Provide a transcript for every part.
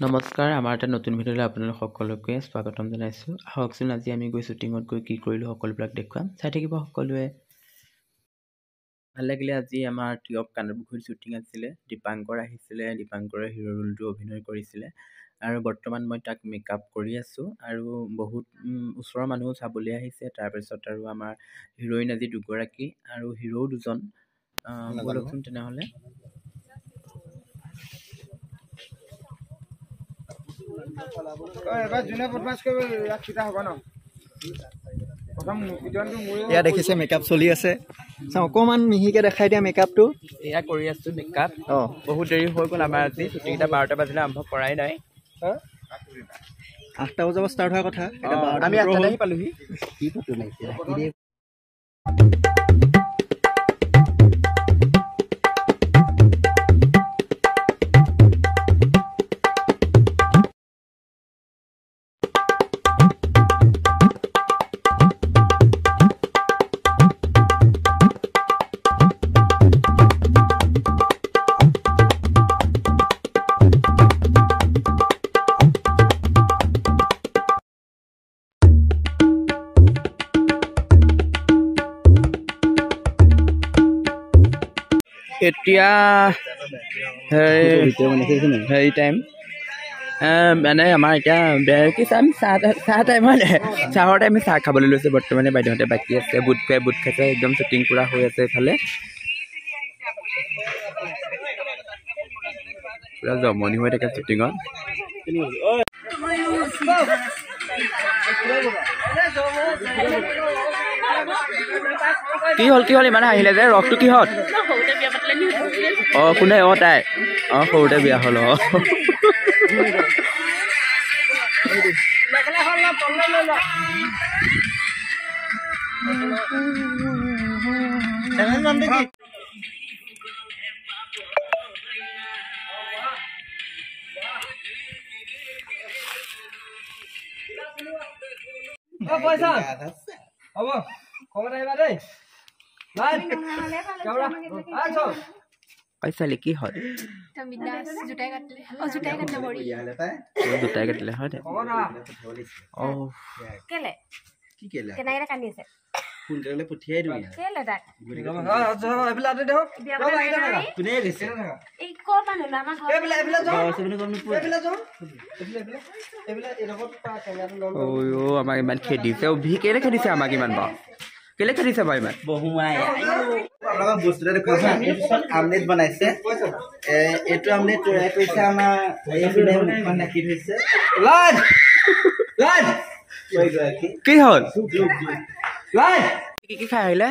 নমস্কাৰ আমাৰ এটা নতুন ভিডিঅ'লৈ আপোনালোক সকলোকে স্বাগতম জনাইছোঁ আহকচোন আজি আমি গৈ শ্বুটিঙত গৈ কি কৰিলোঁ সকলোবিলাক দেখুৱাম চাই থাকিব সকলোৱে ভাল লাগিলে আজি আমাৰ টিয়ক কান্দপুখুৰীত শ্বুটিং আছিলে দীপাংকৰ আহিছিলে দীপাংকৰে হিৰ' ৰোলটো অভিনয় কৰিছিলে আৰু বৰ্তমান মই তাক মেকআপ কৰি আছোঁ আৰু বহুত ওচৰৰ মানুহ চাবলৈ আহিছে তাৰপিছত আৰু আমাৰ হিৰ'ইন আজি দুগৰাকী আৰু হিৰ'ও দুজন ব'লকচোন তেনেহ'লে এয়া দেখিছে মেকআপ চলি আছে অকমান মিহিকে দেখাই দিয়া মেকআপটো এয়া কৰি আছোঁ মেকআপ বহুত দেৰি হৈ গ'ল আমাৰ আজি শ্বুটিংটা 12টা বাজিলে আৰম্ভ কৰাই নাই 8টা বজাৰ পৰা ষ্টাৰ্ট হোৱাৰ কথা আমি 8টাত আহি পালোহি কি ফটো মাৰিছে এতিয়া হেৰি টাইম মানে আমাৰ এতিয়া কি চাহ টাইম হয় নাই চাহৰ টাইমে চাহ খাবলৈ লৈছে বৰ্তমানে বাইদেউহঁতে বাকী আছে বুট খাইছে একদম শ্বুটিং পূৰা হৈ আছে এইফালে পূৰা জমনি হৈ থাকে শ্বুটিঙত কি হ'ল ইমান আহিলে যে ৰসটো কিহত কোনে তাই সৰুতে বিয়া হ'ল পইচা হ'ব খবৰ আহিবা দেই ছোৱালী কি হ'ল জোতাই কাটিলে হয় সোনকালে পঠিয়াই দিওঁ আমাক ইমান খেদিছে কেলে খেদিছে আমাক ইমান বাৰু কেলে খেদিছে বাৰু ইমান বস্তু এটা দেখুৱাইছে আমলেট বনাইছে এইটো আমলেট তৈয়াৰ কৰিছে আমাৰ ৰাখি থৈছে কি হ'ল কি খাই আহিলে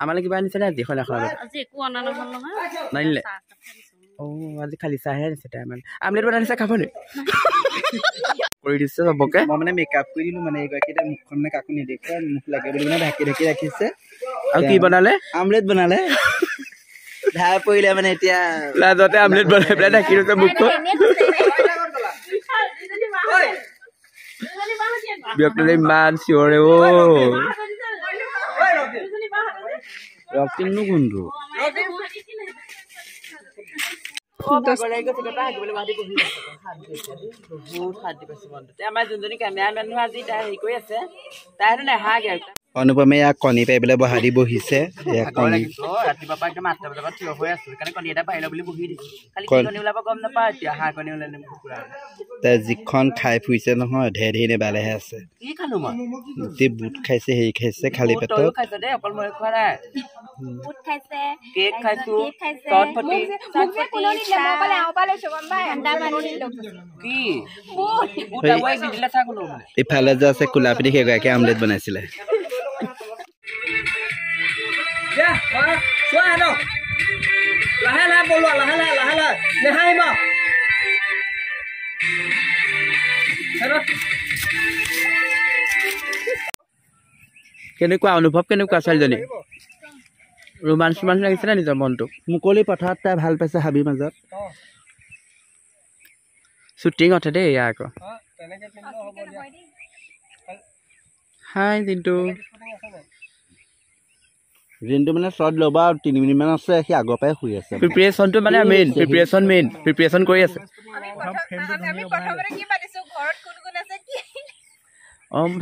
আমালৈ কিবা আনিছিলে আজি এখন নানিলে আজি খালি চাহে আনিছে তাই মানে আমলেট বনাইছে খাবলৈ কৰি দিছে চবকে মই মানে মেকআপ কৰি দিলো মানে এইগৰাকী মুখখন মানে কাকো নেদেখে মুখ লাগে বুলি মানে ঢাকি ৰাখিছে আৰু কি বনালে আমলেট বনালে ধাৰ পৰিলে মানে এতিয়া লাজতে আমলেট বনাই পেলাই ঢাকি দিছে মুখখন ব্যক্তিলে ইমান চিঞৰে ৰক্তিমনো কোনটো আমাৰ যোনজনী কেমেৰামেন আজি তাই হেৰি কৰি আছে তাইতো নাহাগে অনুপমে ইয়াক কণী পাই পেলাই বহা দি বহিছে ৰাতিপুৱা পৰা একদম 8টা বজাৰ পৰা থিয় হৈ আছো সেইকাৰণে কণী এটা পাৰিলে বুলি বহি দিছো খালি কণী ওলাব গম নাপাওঁ এতিয়া হাঁহ কণী ওলালে কুকুৰা তাই যিখন খাই ফুৰিছে নহয় ঢেৰ নেবালেহে আছে কি খালো মই গোটেই বুট খাইছে হেৰি খাইছে খালী পেটত খাইছে দেই অকল মই খোৱা নাই বুট খাইছে কেক খাইছো চটপটি কি বুট আগুৱাই দিলে চাহ গলো ইফালে যে আছে কোলা পিঠি সেইগৰাকী আমলেট বনাইছিলে লাহে লাহে বলোৱা লাহে নেহাঁহিব কেনেকুৱা অনুভৱ কেনেকুৱা ছোৱালীজনী ৰোমাঞ্চ লাগিছে নে নিজৰ মনটো মুকলি পথাৰত তাই ভাল পাইছে হাবিৰ মাজত শ্বুটিঙতে দেই এয়া আকৌ হাই দিনটো ঋণটো মানে শ্বৰ্ট ল'বা আৰু 3 মিনিটমান আছে সি আগৰ পৰাই শুই আছে প্ৰিপেৰেশ্যনটো মানে মেইন প্ৰিপেৰেশ্যন কৰি আছে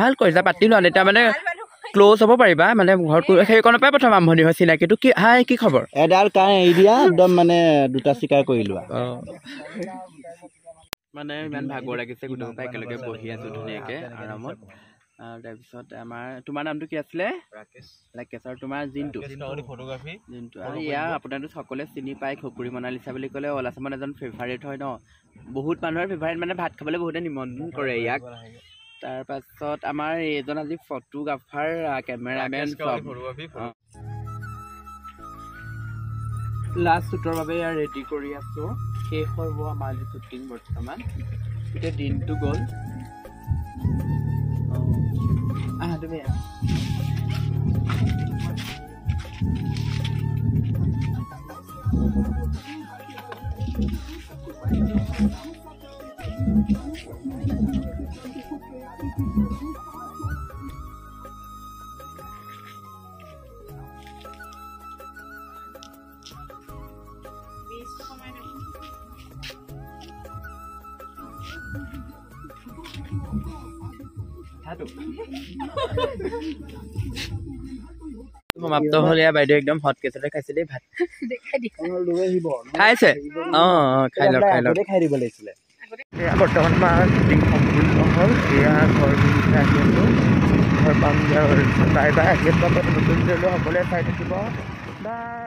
ভাল কৰিছা পাতি লোৱা এতিয়া মানে ক্ল'জ হ'ব পাৰিবা মানে ঘৰত সেইকণৰ পৰাই প্ৰথম আৰম্ভণি হয় চিনাকিটো কি হাই কি খবৰ এডাল কাঁহ এৰি দিয়া একদম মানে দুটা চিকাৰ কৰি লোৱা মানে ইমান ভাগৰ লাগিছে গোটেইসোপা একেলগে বহি আছো ধুনীয়াকৈ আৰামত তাৰপিছত আমাৰ তোমাৰ নামটো কি আছিলে ৰাকেশ আৰু তোমাৰ জিন্তু আৰু ইয়াৰ আপোনালোক সকলোৱে চিনি পায় খকুৰী মনালিছা বুলি ক'লে অল আছামত এজন ফেভাৰেট হয় ন বহুত মানুহৰ ফেভাৰেট মানে ভাত খাবলৈ বহুতে নিমন্ত্ৰণ কৰে ইয়াক তাৰপাছত আমাৰ এইজন আজি ফটোগ্ৰাফাৰ কেমেৰামেন লাষ্ট শ্বুটৰ বাবে ইয়াৰ ৰেডি কৰি আছোঁ শেষ হ'ব আমাৰ আজি শ্বুটিং বৰ্তমান গোটেই দিনটো গ'ল তুমি সমাপ্ত হ'ল এয়া বাইদেউ একদম হট কেছতে খাইছে দেই ভাত খাইছে খাই লওক খাই দিব লাগিছিলে এয়া বৰ্তমান আমাৰ শ্বুটিং সম্পূৰ্ণ হ'ল এয়া ঘৰ আহি আছোঁ ঘৰ পামগৈ আৰু বাই বাই আহি আছোঁ নতুন সকলোৱে চাই থাকিব বাই